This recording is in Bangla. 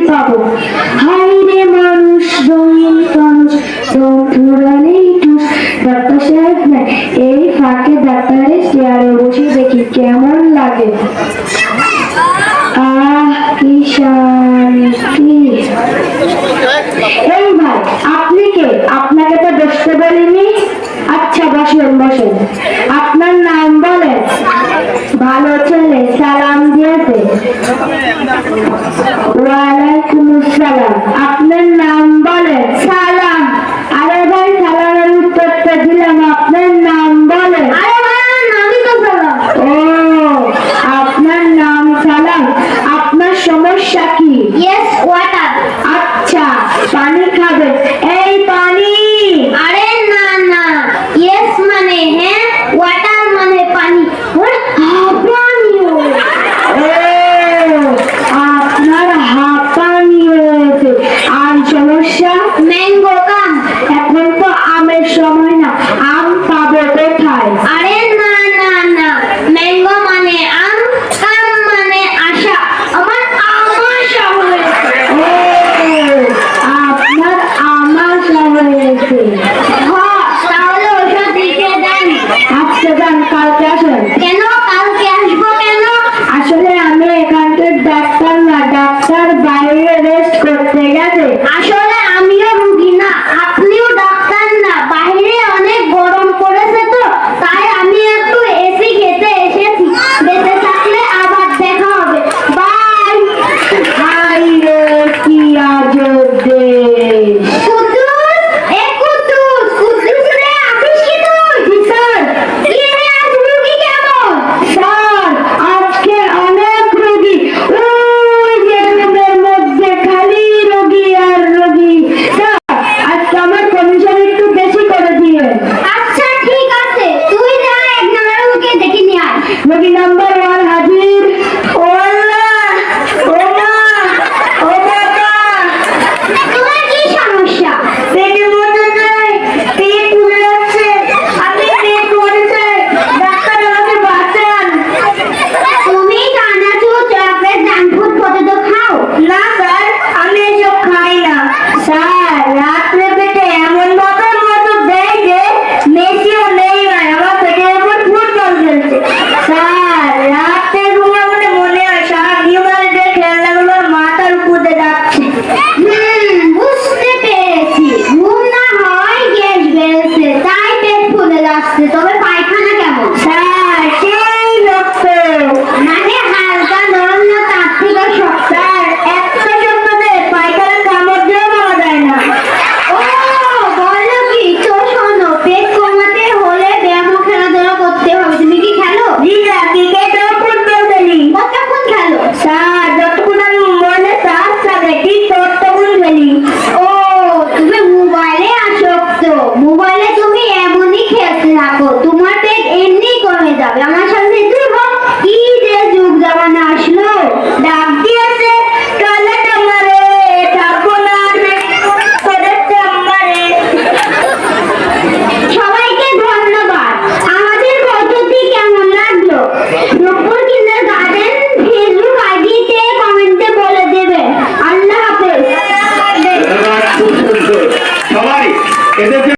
পাবো। হাই রে মানুষ, রঙিন মানুষ, রং পুরানেই টুস, ডাক্তার সাহেব নাই, এই ফাঁকে ডাক্তারের চেয়ারে বসে দেখি কেমন লাগে। আহ কি শান্তি। এই ভাই, আপনি কে? আপনাকে তো বসতে বলিনি। আচ্ছা বসেন বসেন, আপনার নাম বলেন। ভালো ছেলে, সালাম দিয়েছে। ওয়ালাইকুম আসসালাম। আপনার নাম বলেন। সালাম। আরে ভাই, সালামের উত্তরটা দিলাম, আপনার নাম বলেন। আরে ভাই, আমার নামই তো সালাম। ও, আপনার নাম সালাম। আপনার সমস্যা কি? Yes, water. আচ্ছা, পানি খাবেন। এই পানি। আরে না না, ইয়েস মানে হ্যাঁ, ওয়াটার মানে পানি। হাঁপানি। ও, আপনার হাঁপানি হয়েছে। আর সমস্যা? ম্যাঙ্গো কাম। এখন তো আমের সময় না, আম পাবো কোথায়? আরে না না না, ম্যাঙ্গো মানে আম, কাম মানে আশা। আমার আমাশা হয়েছে। ও, আপনার আমাশা হয়েছে। হ্যাঁ, তাহলে ওষুধ লিখে দেন। আচ্ছা যান, কালকে আসেন। কেন কালকে আসবো কেন? আসলে আমি এখানকার ডাক্তার না, ডাক্তার বাইরে রেস্ট করতে গেছে। আসলে আমিও রুগী না, আপনিও ডাক্তার না, বাইরে অনেক গরম পড়েছে তো, তাই আমি একটু এসি খেতে এসেছি। বেঁচে থাকলে আবার দেখা হবে। বাই। হাই রে, কি আজব দেশ। কুদ্দুস, এ কুদ্দুস, কুদ্দুস রে, আছিস কি তুই? জি স্যার। কি রে, আজ রুগী কেমন? স্যার, আজকে অনেক রোগী। ওই যে রুমের মধ্যে খালি রোগী আর রোগী। স্যার, আজকে আমার কমিশন একটু বেশি করে দিয়ে। আচ্ছা ঠিক আছে, তুই যা, এক নাম্বার রোগীকে ডেকে নিয়ে আয়। রোগী নাম্বার 1 হাজির। ও আল্লাহ, ও মা, ও বাবা। তোমার কি সমস্যা? পেটের মধ্যে যায়, পেট ফুলে যাচ্ছে, আমি পেট মরেছে, ডাক্তার আমাকে বাঁচান। তুমি চানাচুর, চকলেট, জাঙ্ক ফুড, পটেটো খাও? না স্যার, আমি এসব খাই না। স্যার, রাত্রে পেটে এমন ভাবে মতো দেয় যে মেসিও নেই, আমার পেটে এখন ফুটবল খেলছে। স্যার, রাতে ঘুমাতে মনে হয় সারা ডিউমারিদের খেলনাগুলোর মাথার উপরে যাচ্ছে। বুঝতে পেরেছি, ঘুম না হয় গ্যাস বেড়েছে, তাই পেট ফুলে যাচ্ছে। তবে পায়খানা কেমন? স্যার, সেই রক্ত। মানে হালকা নরম না তার থেকে শক্ত? স্যার, একটা শক্ত দেয়, পায়খানা কামড় দিয়েও পাওয়া যায় না। ও, বলো কি? তো শোনো, পেট কমাতে হলে ব্যায়াম ও খেলাধুলা করতে হবে। তুমি কি খেলো? জি না, ক্রিকেট ও ফুটবল খেলি। কতক্ষণ খেলো? স্যার, যতক্ষণ আমি মনে চাষ থাকে ঠিক ততক্ষণ খেলি। ও, তুমি মোবাইলে আসক্ত। মোবাইলে তুমি এমনই খেলতে থাকো, তোমার পেট এমনি কমে যাবে। আমার